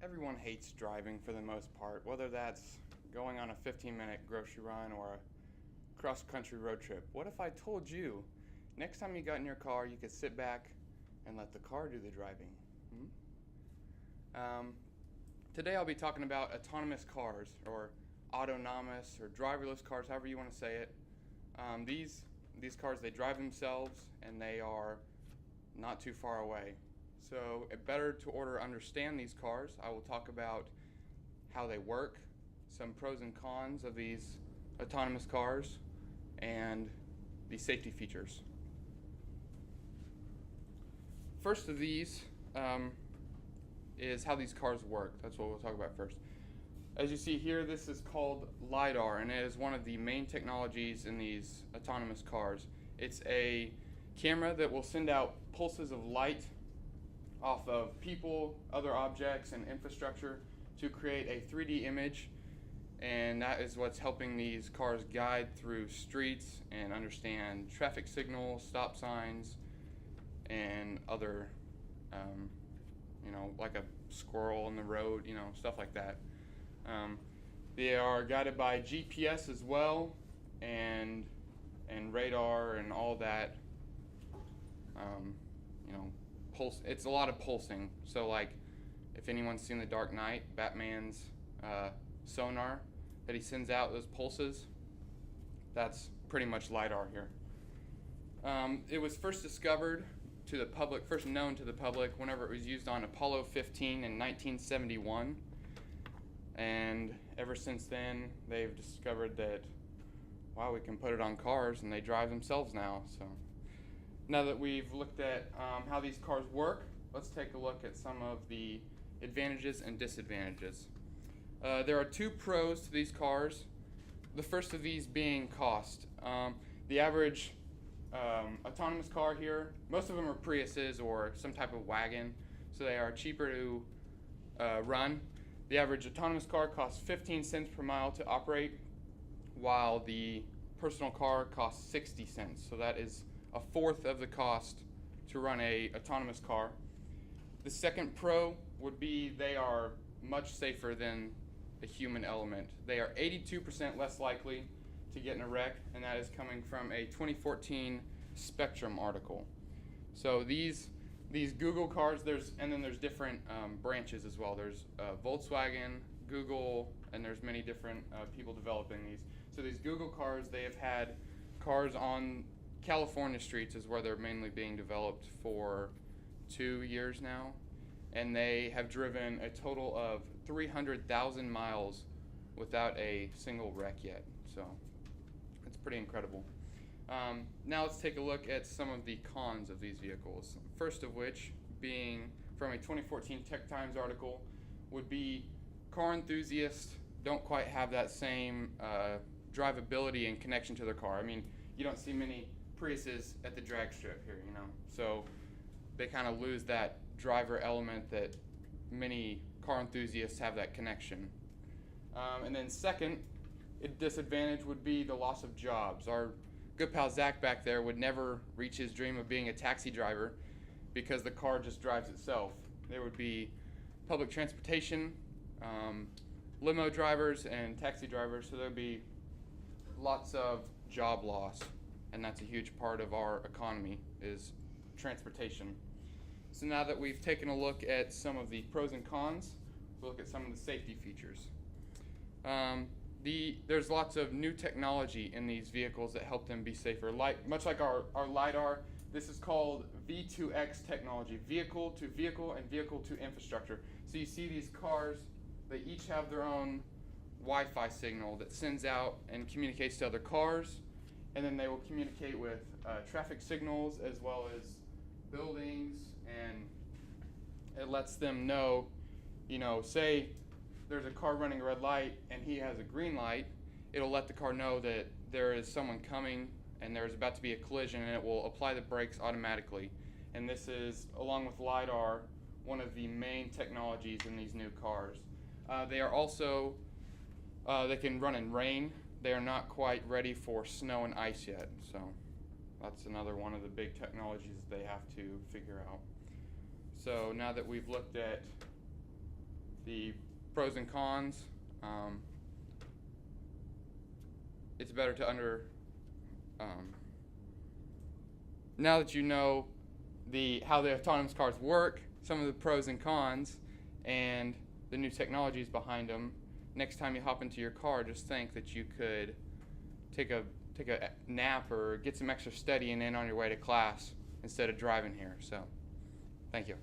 Everyone hates driving for the most part, whether that's going on a 15-minute grocery run or a cross-country road trip. What if I told you next time you got in your car, you could sit back and let the car do the driving? Today I'll be talking about autonomous cars, or autonomous, or driverless cars, however you want to say it. These cars, they drive themselves, and they are not too far away. So, better to understand these cars, I will talk about how they work, some pros and cons of these autonomous cars, and the safety features. First of these is how these cars work. That's what we'll talk about first. As you see here, this is called LiDAR, and it is one of the main technologies in these autonomous cars. It's a camera that will send out pulses of light off of people, other objects, and infrastructure to create a 3D image, and that is what's helping these cars guide through streets and understand traffic signals, stop signs, and other, like a squirrel in the road, stuff like that. They are guided by GPS as well, and radar and all that. It's a lot of pulsing. So, like, if anyone's seen The Dark Knight, Batman's sonar that he sends out, those pulses, that's pretty much LiDAR here. It was first discovered to the public, first known to the public, whenever it was used on Apollo 15 in 1971. And ever since then, they've discovered that, wow, we can put it on cars and they drive themselves now. So now that we've looked at how these cars work, let's take a look at some of the advantages and disadvantages. There are two pros to these cars. The first of these being cost. The average autonomous car here, most of them are Priuses or some type of wagon, so they are cheaper to run. The average autonomous car costs 15 cents per mile to operate, while the personal car costs 60 cents. So that is a fourth of the cost to run a autonomous car. The second pro would be they are much safer than the human element. They are 82% less likely to get in a wreck, and that is coming from a 2014 Spectrum article. So these Google cars, there's different branches as well. There's Volkswagen, Google, and there's many different people developing these. So these Google cars, they have had cars on California streets is where they're mainly being developed for 2 years now, and they have driven a total of 300,000 miles without a single wreck yet. So it's pretty incredible. Now let's take a look at some of the cons of these vehicles. First of which, being from a 2014 Tech Times article, would be car enthusiasts don't quite have that same drivability and connection to their car. I mean, you don't see many Priuses at the drag strip here, so they kind of lose that driver element that many car enthusiasts have, that connection. And then second, a disadvantage would be the loss of jobs. Our good pal Zach back there would never reach his dream of being a taxi driver because the car just drives itself. There would be public transportation, limo drivers, and taxi drivers, so there'd be lots of job loss, and that's a huge part of our economy is transportation. So now that we've taken a look at some of the pros and cons, we'll look at some of the safety features. There's lots of new technology in these vehicles that help them be safer. Much like our LiDAR, this is called V2X technology, vehicle to vehicle and vehicle to infrastructure. So you see these cars, they each have their own Wi-Fi signal that sends out and communicates to other cars, and then they will communicate with traffic signals as well as buildings, and it lets them know, say there's a car running a red light and he has a green light, it'll let the car know that there is someone coming and there's about to be a collision, and it will apply the brakes automatically. And this is, along with LiDAR, one of the main technologies in these new cars. They are also, they can run in rain. They are not quite ready for snow and ice yet, so that's another one of the big technologies that they have to figure out. So now that we've looked at the pros and cons. It's better to now that you know how the autonomous cars work, some of the pros and cons, and the new technologies behind them, next time you hop into your car, just think that you could take a nap or get some extra studying in on your way to class instead of driving here. So, thank you.